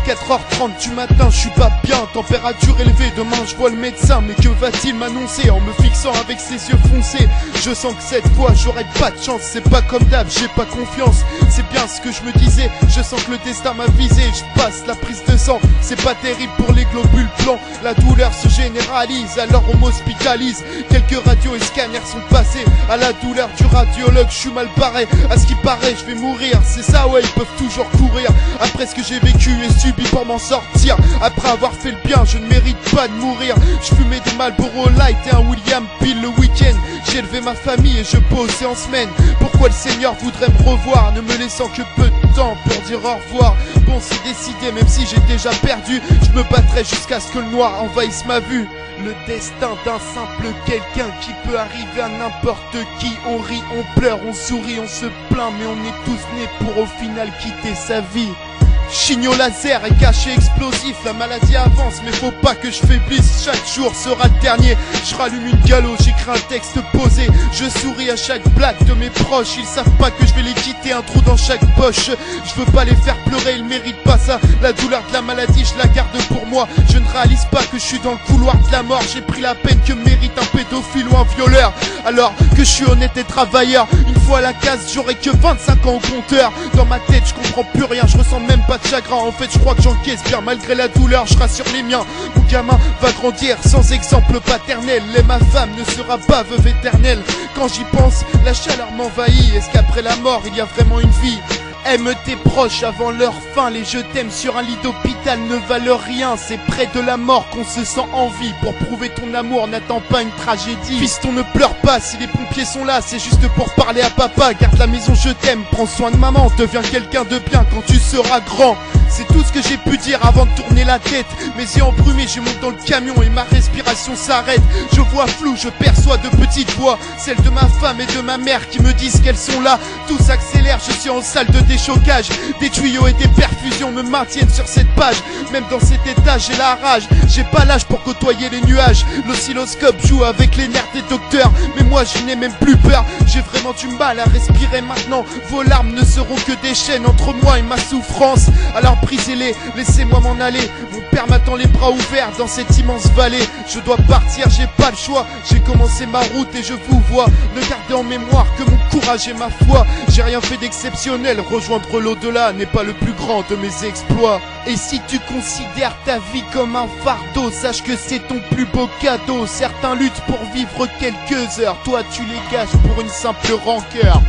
4h30 du matin, je suis pas bien, température élevée, demain je vois le médecin. Mais que va-t-il m'annoncer en me fixant avec ses yeux foncés? Je sens que cette fois j'aurai pas de chance, c'est pas comme d'hab, j'ai pas confiance. C'est bien ce que je me disais, je sens que le destin m'a visé. Je passe la prise de sang, c'est pas terrible pour les globules blancs. La douleur se généralise, alors on m'hospitalise. Quelques radios et scanners sont passés. À la douleur du radiologue, je suis mal barré. À ce qui paraît, je vais mourir, c'est ça ouais, ils peuvent toujours courir. Après ce que j'ai vécu et subi pour m'en sortir, après avoir fait le bien, je ne mérite pas de mourir. Je fumais des Marlboro Light et un William Peel le week-end. J'ai élevé ma famille et je bossais en semaine. Pourquoi le Seigneur voudrait me revoir, ne me laissant que peu de temps pour dire au revoir? Bon, c'est décidé, même si j'ai déjà perdu, je me battrai jusqu'à ce que le noir envahisse ma vue. Le destin d'un simple quelqu'un qui peut arriver à n'importe qui. On rit, on pleure, on sourit, on se plaint, mais on est tous nés pour au final quitter sa vie. Chignot laser et cachet explosif, la maladie avance mais faut pas que je faiblisse. Chaque jour sera le dernier, je rallume une galop, j'écris un texte posé. Je souris à chaque blague de mes proches, ils savent pas que je vais les quitter, un trou dans chaque poche. Je veux pas les faire pleurer, ils méritent pas ça. La douleur de la maladie, je la garde pour moi. Je ne réalise pas que je suis dans le couloir de la mort. J'ai pris la peine que mérite un pédophile ou un violeur, alors que je suis honnête et travailleur. Une fois à la case, j'aurai que 25 ans au compteur. Dans ma tête, je comprends plus rien, je ressens même pas de chagrin. En fait je crois que j'encaisse bien malgré la douleur, je rassure les miens. Mon gamin va grandir sans exemple paternel, et ma femme ne sera pas veuve éternelle. Quand j'y pense, la chaleur m'envahit. Est-ce qu'après la mort il y a vraiment une vie? Aime tes proches avant leur fin, les je t'aime sur un lit d'hôpital ne valent rien. C'est près de la mort qu'on se sent en vie. Pour prouver ton amour, n'attends pas une tragédie. Fiston, ne pleure pas, si les pompiers sont là, c'est juste pour parler à papa. Garde la maison, je t'aime, prends soin de maman. Deviens quelqu'un de bien quand tu seras grand. C'est tout ce que j'ai pu dire avant de tourner la tête. Mes yeux embrumés, je monte dans le camion et ma respiration s'arrête. Je vois flou, je perçois de petites voix, celles de ma femme et de ma mère qui me disent qu'elles sont là. Tout s'accélère, je suis en salle de déchocage. Des tuyaux et des perfusions me maintiennent sur cette page. Même dans cet état, j'ai la rage. J'ai pas l'âge pour côtoyer les nuages. L'oscilloscope joue avec les nerfs des docteurs, mais moi je n'ai même plus peur. J'ai vraiment du mal à respirer maintenant. Vos larmes ne seront que des chaînes entre moi et ma souffrance. Alors brisez-les, laissez-moi m'en aller. Mon père m'attend les bras ouverts dans cette immense vallée. Je dois partir, j'ai pas le choix. J'ai commencé ma route et je vous vois. Ne gardez en mémoire que mon courage et ma foi. J'ai rien fait d'exceptionnel, rejoindre l'au-delà n'est pas le plus grand de mes exploits. Et si tu considères ta vie comme un fardeau, sache que c'est ton plus beau cadeau. Certains luttent pour vivre quelques heures, toi tu les gâches pour une simple rancœur.